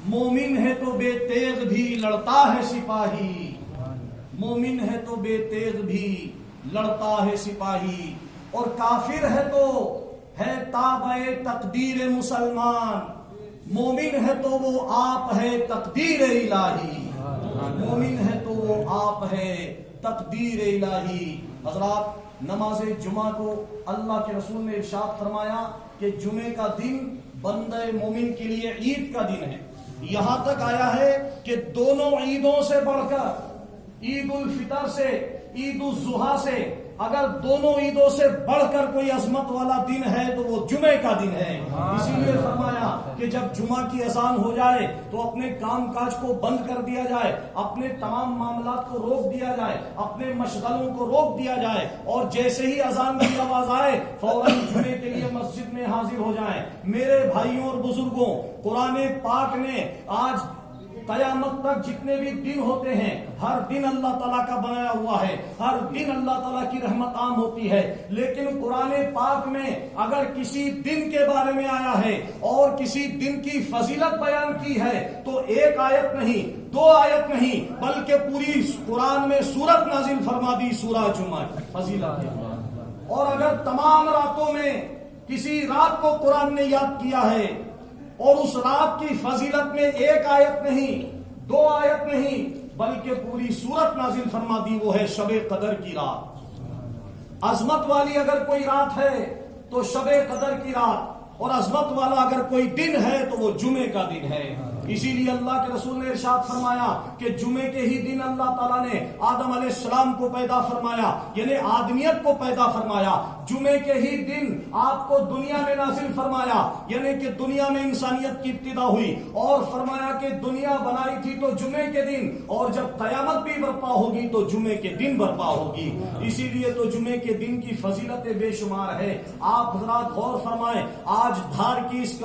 مومن ہے تو بے تیغ بھی لڑتا ہے سپاہی، مومن ہے تو بے تیغ بھی لڑتا ہے سپاہی، اور کافر ہے تو ہے تابع تقدیر مسلمان، مومن ہے تو وہ آپ ہے تقدیر الہی، مومن ہے تو وہ آپ ہے تقدیر الہی۔ حضرات، نماز جمعہ کو اللہ کے رسول نے ارشاد فرمایا کہ جمعے کا دن بندہ مومن کے لیے عید کا دن ہے۔ یہاں تک آیا ہے کہ دونوں عیدوں سے بڑھ کر، عید الفطر سے، عید الاضحیٰ سے، اگر دونوں عیدوں سے بڑھ کر کوئی عظمت والا دن ہے تو وہ جمعے کا دن ہے۔ اسی لیے فرمایا کہ جب جمعہ کی اذان ہو جائے تو اپنے کام کاج کو بند کر دیا جائے، اپنے تمام معاملات کو روک دیا جائے، اپنے مشغلوں کو روک دیا جائے، اور جیسے ہی اذان کی آواز آئے فوراً جمعے کے لیے مسجد میں حاضر ہو جائیں۔ میرے بھائیوں اور بزرگوں، قرآن پاک نے آج قیامت تک جتنے بھی دن ہوتے ہیں، ہر دن اللہ تعالیٰ کا بنایا ہوا ہے، ہر دن اللہ تعالیٰ کی رحمت عام ہوتی ہے، لیکن قرآن پاک میں اگر کسی دن کے بارے میں آیا ہے اور کسی دن کی فضیلت بیان کی ہے تو ایک آیت نہیں، دو آیت نہیں، بلکہ پوری قرآن میں سورت نازل فرما دی سورہ جمعہ کی فضیلت ہے۔ اور اگر تمام راتوں میں کسی رات کو قرآن نے یاد کیا ہے اور اس رات کی فضیلت میں ایک آیت نہیں، دو آیت نہیں، بلکہ پوری سورت نازل فرما دی، وہ ہے شب قدر کی رات۔ عظمت والی اگر کوئی رات ہے تو شب قدر کی رات، اور عظمت والا اگر کوئی دن ہے تو وہ جمعے کا دن ہے۔ اسی لیے اللہ کے رسول نے ارشاد فرمایا کہ جمعے کے ہی دن اللہ تعالیٰ نے آدم علیہ السلام کو پیدا فرمایا، یعنی آدمیت کو پیدا فرمایا۔ جمعے کے ہی دن آپ کو دنیا میں نازل فرمایا، یعنی کہ دنیا میں انسانیت کی ابتدا ہوئی، اور فرمایا کہ دنیا بنائی تھی تو جمعے کے دن، اور جب قیامت بھی برپا ہوگی تو جمعے کے دن برپا ہوگی۔ اسی لیے تو جمعے کے دن کی فضیلت بے شمار ہے۔ آپ حضرات غور فرمائیں، آج دھار کی اس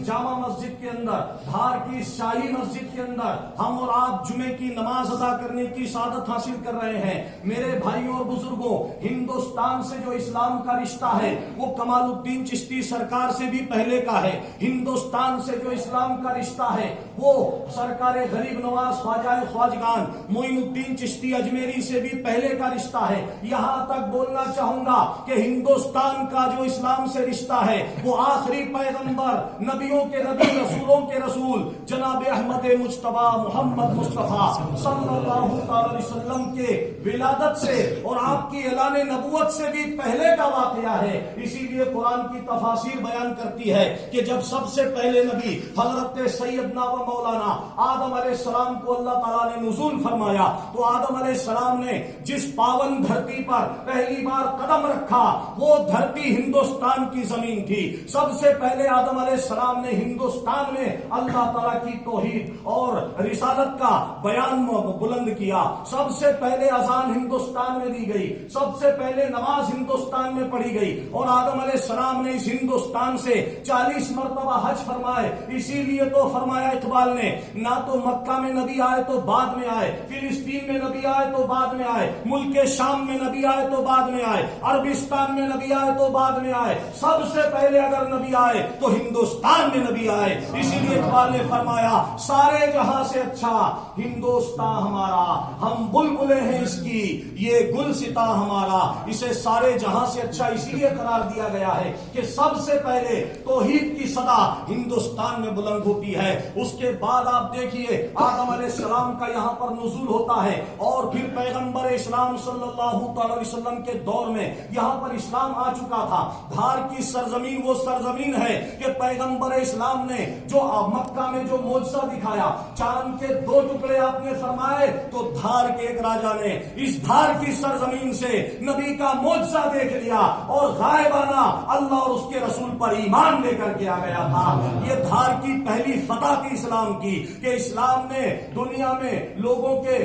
جامع مسجد کے اندر، دھار کی شاہی مسجد کے اندر ہم اور آپ جمعے کی نماز ادا کرنے کی سعادت حاصل کر رہے ہیں۔ میرے بھائیوں اور بزرگوں، ہندوستان سے جو اسلام کا رشتہ ہے وہ کمال الدین چشتی سرکار سے بھی پہلے کا ہے۔ ہندوستان سے جو اسلام کا رشتہ ہے وہ سرکار غریب نواز خواجہ خواجگان معین الدین چشتی اجمیری سے بھی پہلے کا رشتہ ہے۔ یہاں تک بولنا چاہوں گا کہ ہندوستان کا جو اسلام سے رشتہ ہے وہ آخری پیغمبر، نبیوں کے نبی، رسولوں کے رسول جناب احمد مجتبی محمد مصطفیٰ صلی اللہ علیہ وسلم کے ولادت سے اور آپ کی اعلان نبوت سے بھی پہلے کا واقعہ ہے۔ اسی لیے قرآن کی تفاسیر بیان کرتی ہے کہ جب سب سے پہلے نبی حضرت سیدنا و مولانا آدم علیہ السلام کو اللہ تعالیٰ نے نزول فرمایا تو آدم علیہ السلام نے جس پاون دھرتی پر پہلی بار قدم رکھا وہ دھرتی ہندوستان کی زمین تھی۔ سب سے پہلے آدم علیہ السلام نے ہندوستان میں اللہ تعالیٰ کی توحید اور رسالت کا بیان بلند کیا۔ سب سے پہلے اذان ہندوستان میں دی گئی، سب سے پہلے نماز ہندوستان میں پڑھی گئی، اور آدم علیہ السلام نے اس ہندوستان سے 40 مرتبہ حج فرمائے۔ اسی لیے تو فرمایا اقبال نے، نہ تو مکہ میں نبی آئے تو بعد میں آئے، فلسطین میں نبی آئے تو بعد میں آئے، ملک شام میں نبی آئے تو بعد میں آئے، عربستان میں نبی آئے تو بعد میں آئے، سب سے پہلے اگر نبی آئے تو ہندوستان میں نبی آئے۔ اسی لیے اقبال نے فرمایا، سارے جہاں سے اچھا ہندوستان ہمارا، ہم بلبلیں ہیں اس کی یہ گلستاں ہمارا۔ اسے سارے جہاں سے اچھا اسی لیے قرار دیا گیا ہے کہ سب سے پہلے توحید کی صدا ہندوستان میں بلند ہوتی ہے۔ اس کے بعد آپ دیکھیے آدم علیہ السلام کا یہاں پر نزول ہوتا ہے، اور پھر پیغمبر اسلام صلی اللہ علیہ وسلم کے دور میں یہاں پر اسلام آ چکا تھا۔ دھار کی سرزمین وہ سرزمین ہے کہ پیغمبر اسلام نے جو مکہ میں جو معجزہ دکھایا، چاند کے 2 ٹکڑے آپ نے فرمائے، تو دھار کے ایک راجا نے اس دھار کی سرزمین سے نبی کا معجزہ دیکھ لیا اور غائبانہ اللہ اور اس کے رسول پر ایمان لے کر کے آ گیا تھا۔ یہ دھار کی پہلی فتح تھی اسلام کی کہ اسلام نے دنیا میں لوگوں کے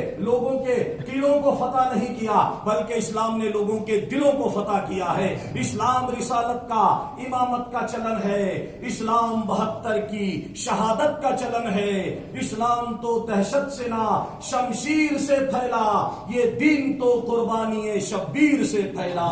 دلوں کو فتح نہیں کیا، بلکہ اسلام نے لوگوں کے دلوں کو فتح کیا ہے۔ اسلام رسالت کا، امامت کا چلن ہے، اسلام 72 کی شہادت کا چلن ہے. اسلام تو دہشت سے نہ شمشیر سے پھیلا, یہ دین تو قربانی شبیر سے پھیلا,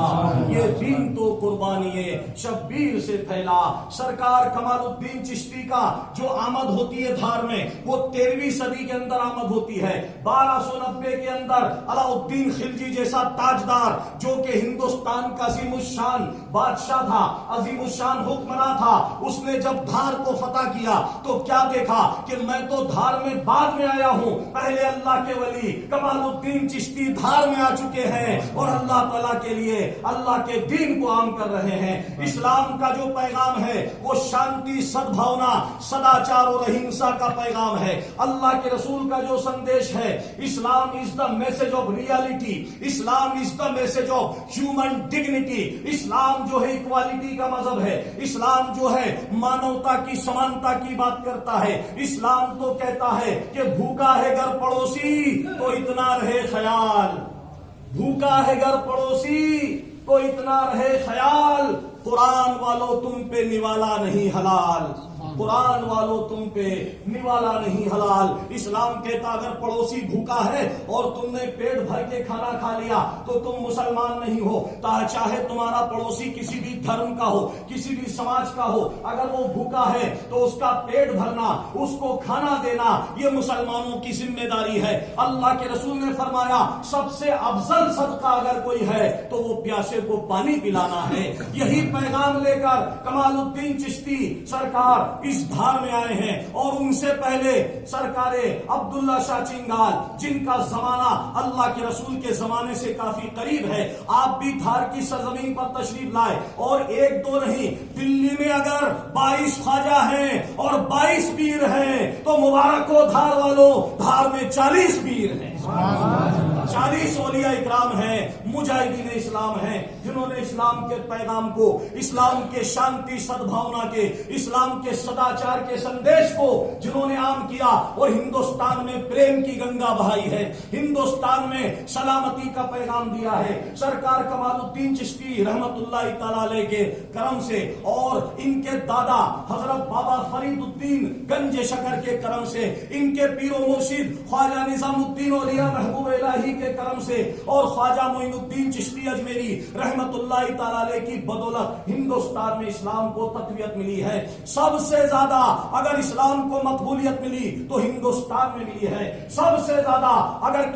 یہ دین تو قربانی شبیر سے پھیلا. سرکار کمال الدین چشتی کا جو آمد ہوتی ہے دھار میں, وہ 13ویں صدی کے اندر آمد ہوتی ہے. 1290 کے اندر علاء الدین خلجی جیسا تاجدار, جو کہ ہندوستان کا عظیم الشان بادشاہ تھا, عظیم الشان حکمراں تھا, اس نے جب دھار کو فتح کیا تو کیا دیکھا کہ میں تو دھار میں بعد میں آیا ہوں, پہلے اللہ کے ولی کمال الدین چشتی دھار میں آ چکے ہیں اور اللہ تعالیٰ کے لیے اللہ کے دین کو عام کر رہے ہیں. اسلام کا جو پیغام ہے وہ شانتی, سدبھاونا, سداچار اور اہنسا کا پیغام ہے. اللہ کے رسول کا جو سندیش ہے, Islam is the message of reality, Islam is the message of human dignity. اسلام جو ہے ایکوالٹی کا مذہب ہے, اسلام جو ہے مانوتا کی, سمانتا کی بات کرتا ہے. اسلام تو کہتا ہے کہ بھوکا ہے گھر پڑوسی تو اتنا رہے خیال, بھوکا ہے گھر پڑوسی تو اتنا رہے خیال. قرآن والو تم پہ نوالا نہیں حلال, قرآن والو تم پہ نوالا نہیں حلال. اسلام کہتا اگر پڑوسی بھوکا ہے اور تم نے پیٹ بھر کے کھانا کھا لیا تو تم مسلمان نہیں ہو. چاہے تمہارا پڑوسی کسی بھی دھرم کا ہو, کسی بھی سماج کا ہو, اگر وہ بھوکا ہے تو اس کا پیٹ بھرنا, اس کو کھانا دینا, یہ مسلمانوں کی ذمہ داری ہے. اللہ کے رسول نے فرمایا سب سے افضل صدقہ اگر کوئی ہے تو وہ پیاسے کو پانی پلانا ہے. یہی پیغام لے کر کمال الدین چشتی سرکار اس دھار میں آئے ہیں. اور ان سے پہلے سرکار عبداللہ شاہ چنگال, جن کا زمانہ اللہ کے رسول کے زمانے سے کافی قریب ہے, آپ بھی دھار کی سرزمین پر تشریف لائے. اور ایک دو نہیں, دلی میں اگر 22 خواجہ ہیں اور 22 پیر ہیں تو مبارک ہو دھار والوں, دھار میں 40 پیر ہیں, 40 اولیاء اکرام ہیں, مجاہدین اسلام ہیں, جنہوں نے اسلام کے پیغام کو, اسلام کے شانتی سدبھاونا کے, اسلام کے سداچار کے سندیش کو جنہوں نے عام کیا اور ہندوستان میں پریم کی گنگا بہائی ہے, ہندوستان میں سلامتی کا پیغام دیا ہے. سرکار کمال الدین چشتی رحمت اللہ تعالی علیہ کے کرم سے اور ان کے دادا حضرت بابا فرید الدین گنج شکر کے کرم سے, ان کے پیر و مرشد خواجہ نظام الدین اولیاء محبوب الہی کے کرم سے اور خواجہ معین الدین چشتی اجمیری رحمت اللہ تعالی علیہ کی بدولت ہندوستان میں اسلام کو تقویت ملی ہے. سب سے زیادہ اگر اسلام کو مقبولیت ملی تو ہندوستان میں ملی ہے. سب سے زیادہ اگر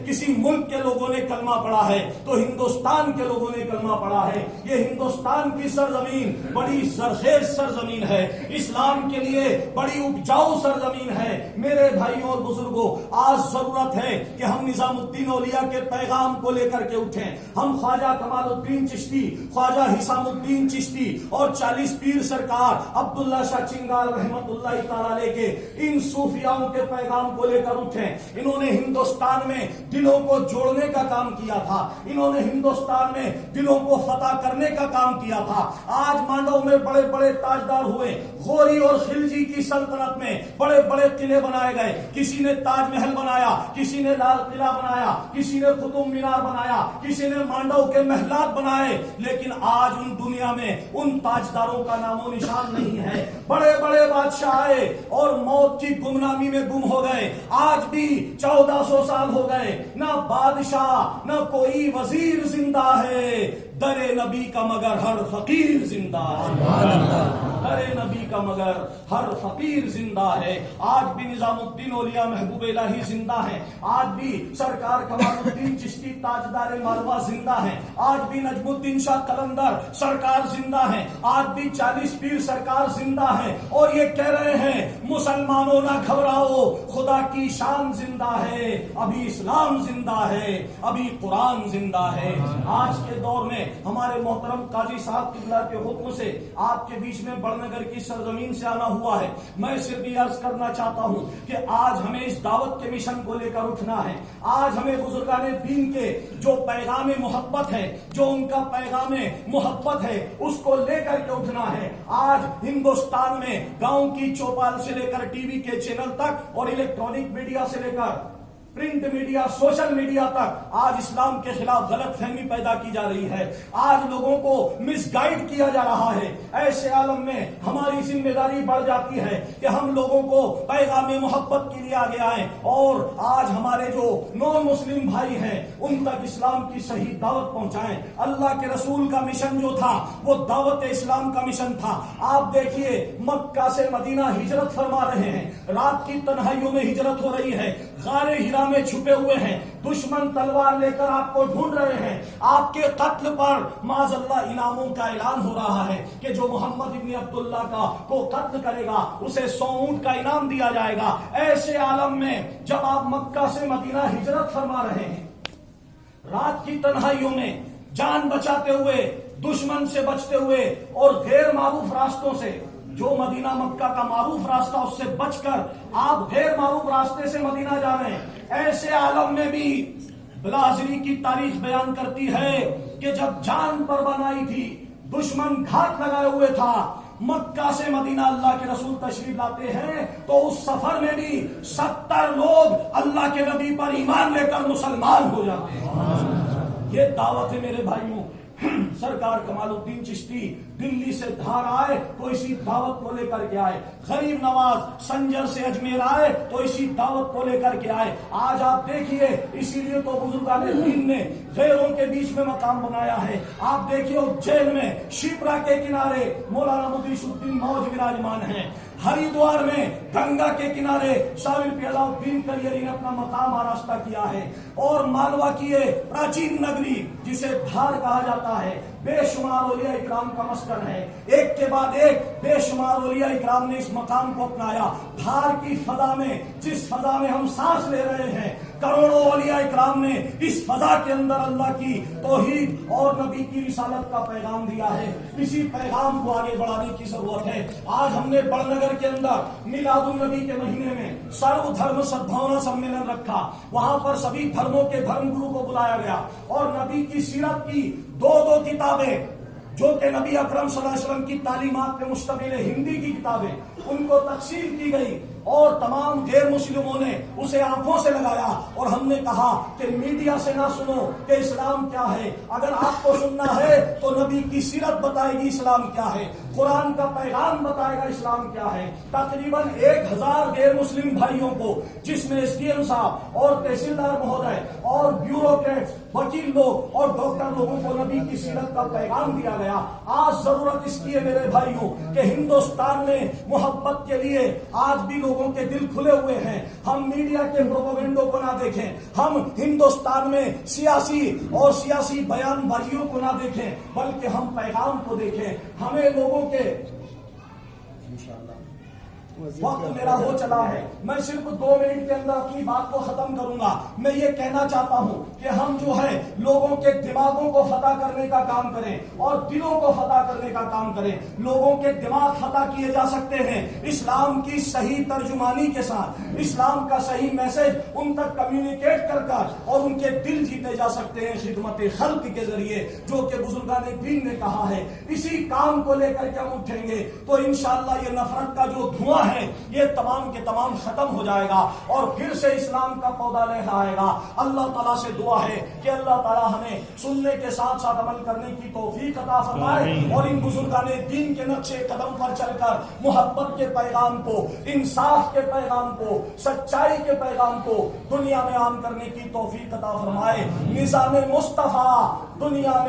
کسی ملک کے لوگوں نے کلمہ پڑھا ہے تو ہندوستان کے لوگوں نے کلمہ پڑھا ہے. یہ ہندوستان کی سرزمین بڑی زرخیز سرزمین ہے, اسلام کے لیے بڑی اپجاؤ سرزمین ہے. میرے بھائیوں اور بزرگوں, آج ضرورت ہے کہ ہم نظام الدین اولیاء کے پیغام کو لے کر کے اٹھیں. ہم خواجہ کمال الدین چشتی, خواجہ حسام الدین چشتی اور 40 پیر سرکار عبداللہ شاہ چنگال رحمت اللہ تعالی علیہ کے ان صوفیاؤں کے پیغام کو لے کر اٹھیں. انہوں نے ہندوستان میں دلوں کو جوڑنے کا کام کیا تھا, انہوں نے ہندوستان میں دلوں کو فتح کرنے کا کام کیا تھا. آج مانڈو میں بڑے بڑے تاجدار ہوئے, غوری اور خلجی کی سلطنت میں بڑے بڑے قلعے بنائے گئے. کسی نے تاج محل بنایا, کسی نے لال قلعہ بنایا, کسی نے قطب مینار بنایا, کسی نے مانڈو کے محلات بنائے, لیکن آج ان دنیا میں ان تاجداروں کا نام و نشان نہیں ہے. بڑے بڑے بادشاہ آئے اور موت کی گمنامی میں گم ہو گئے. آج بھی 1400 سال ہو گئے, نہ بادشاہ نہ کوئی وزیر زندہ ہے, در نبی کا مگر ہر فقیر زندہ ہے, در نبی کا مگر ہر فقیر زندہ ہے. آج بھی نظام الدین اولیاء محبوب الہی زندہ ہیں, آج بھی سرکار کمال الدین چشتی تاجدار مالوا زندہ ہیں, آج بھی نجم الدین شاہ قلندر سرکار زندہ ہیں, آج بھی 40 پیر سرکار زندہ ہیں. اور یہ کہہ رہے ہیں مسلمانوں نہ گھبراؤ, خدا کی شان زندہ ہے, ابھی اسلام زندہ ہے, ابھی قرآن زندہ ہے. آج کے دور میں ہمارے محترم قاضی صاحب قبلہ کے حکم سے آپ کے بیچ میں بڑنگر کی سرزمین سے آنا ہوا ہے. میں صرف یہ عرض کرنا چاہتا ہوں کہ آج ہمیں اس دعوت کے مشن کو لے کر اٹھنا ہے. آج ہمیں بزرگان دین کے جو پیغام محبت ہے, جو ان کا پیغام محبت ہے, اس کو لے کر کے اٹھنا ہے. آج ہندوستان میں گاؤں کی چوپال سے لے کر ٹی وی کے چینل تک اور الیکٹرانک میڈیا سے لے کر پرنٹ میڈیا، سوشل میڈیا تک آج اسلام کے خلاف غلط فہمی پیدا کی جا رہی ہے، آج لوگوں کو مس گائیڈ کیا جا رہا ہے۔ ایسے عالم میں ہماری ذمہ داری بڑھ جاتی ہے کہ ہم لوگوں کو پیغام محبت کے لیے آگے آئیں اور آج ہمارے جو نون مسلم بھائی ہیں ان تک اسلام کی صحیح دعوت پہنچائیں۔ اللہ کے رسول کا مشن جو تھا وہ دعوت اسلام کا مشن تھا۔ آپ دیکھیے مکہ سے مدینہ ہجرت فرما رہے ہیں، رات کی تنہائیوں میں ہجرت ہو رہی ہے، غار ہرا میں چھپے ہوئے ہیں، دشمن تلوار لے کر آپ کو ڈھونڈ رہے ہیں، آپ کے قتل پر معاذ اللہ انعاموں کا اعلان ہو رہا ہے کہ جو محمد ابن عبداللہ کو قتل کرے گا اسے 100 اونٹ کا انعام دیا جائے گا۔ ایسے عالم میں جب آپ مکہ سے مدینہ ہجرت فرما رہے ہیں، رات کی تنہائیوں میں جان بچاتے ہوئے، دشمن سے بچتے ہوئے اور غیر معروف راستوں سے، جو مدینہ مکہ کا معروف راستہ اس سے بچ کر آپ غیر معروف راستے سے مدینہ جا رہے ہیں، ایسے عالم میں بھی بلاذری کی تاریخ بیان کرتی ہے کہ جب جان پر بنائی تھی، دشمن گھات لگائے ہوئے تھا، مکہ سے مدینہ اللہ کے رسول تشریف لاتے ہیں تو اس سفر میں بھی 70 لوگ اللہ کے نبی پر ایمان لے کر مسلمان ہو جاتے ہیں۔ یہ دعوت ہے میرے بھائیوں۔ سرکار کمال الدین چشتی دلی سے دھار آئے تو اسی دعوت کو لے کر کے آئے، غریب نواز سنجر سے اجمیر آئے تو اسی دعوت کو لے کر کے آئے۔ آج آپ دیکھیے، اسی لیے تو بزرگان دین نے غیروں کے بیچ میں مقام بنایا ہے۔ آپ دیکھیے جیل میں شپرا کے کنارے مولانا مدریس الدین موج وراجمان ہیں، ہریدوار میں گنگا کے کنارے شاول پی علاؤ الدین کلیری نے اپنا مقام آراستہ کیا ہے، اور مالوا کی یہ پراچین نگری جسے دھار کہا جاتا ہے بے شمار اولیاء اکرام کا مسکن ہے، ایک کے بعد ایک بے شمار اولیاء اکرام نے اس مقام کو اپنایا۔ دھار کی فضا میں، جس فضا میں ہم سانس لے رہے ہیں، کروڑوں اولیاء اکرام نے اس فضا کے اندر اللہ کی توحید اور نبی کی رسالت کا پیغام دیا ہے۔ اسی پیغام کو آگے بڑھانے کی ضرورت ہے۔ آج ہم نے بڑھ نگر کے اندر میلاد النبی کے مہینے میں سرو دھرم سدبھاونا سمیلن رکھا، وہاں پر سبھی دھرموں کے دھرم گرو کو بلایا گیا اور نبی کی سیرت کی دو کتابیں جو کہ نبی اکرم صلی اللہ علیہ وسلم کی تعلیمات پہ مشتمل ہندی کی کتابیں ان کو تقسیم کی گئی اور تمام غیر مسلموں نے اسے آنکھوں سے لگایا، اور ہم نے کہا کہ میڈیا سے نہ سنو کہ اسلام کیا ہے، اگر آپ کو سننا ہے تو نبی کی سیرت بتائے گی اسلام کیا ہے، قرآن کا پیغام بتائے گا اسلام کیا ہے۔ تقریباً 1000 غیر مسلم بھائیوں کو، جس میں ایس ڈی ایم صاحب اور تحصیلدار مہودے اور بیوروکریٹس، وکیل لوگ اور ڈاکٹر لوگوں کو نبی کی سیرت کا پیغام دیا گیا۔ آج ضرورت اس کی ہے میرے بھائیوں کہ ہندوستان میں محبت کے لیے آج بھی لوگوں کے دل کھلے ہوئے ہیں۔ ہم میڈیا کے پروپیگنڈوں کو نہ دیکھیں، ہم ہندوستان میں سیاسی بیان بازیوں کو نہ دیکھیں، بلکہ ہم پیغام کو دیکھیں۔ ہمیں لوگوں کے وقت میرا ہو چلا ہے، میں صرف 2 منٹ کے اندر اپنی بات کو ختم کروں گا۔ میں یہ کہنا چاہتا ہوں کہ ہم جو ہے لوگوں کے دماغوں کو فتح کرنے کا کام کریں اور دلوں کو فتح کرنے کا کام کریں۔ لوگوں کے دماغ فتح کیے جا سکتے ہیں اسلام کی صحیح ترجمانی کے ساتھ، اسلام کا صحیح میسج ان تک کمیونیکیٹ کر کر، اور ان کے دل جیتے جا سکتے ہیں خدمت خلق کے ذریعے، جو کہ بزرگان دین نے کہا ہے۔ اسی کام کو لے کر کے ہم اٹھیں گے تو انشاءاللہ یہ نفرت کا جو دھواں ہے یہ تمام کے تمام ختم ہو جائے گا اور پھر سے اسلام کا پودا لہرائے گا۔ اللہ تعالیٰ سے دعا ہے کہ اللہ تعالیٰ ہمیں سننے کے ساتھ ساتھ عمل کرنے کی توفیق عطا فرمائے اور ان بزرگان دین کے نقشے قدم پر چل کر محبت کے پیغام کو، انصاف کے پیغام کو، سچائی کے پیغام کو دنیا میں عام کرنے کی توفیق عطا فرمائے۔ نظام مصطفیٰ دنیا میں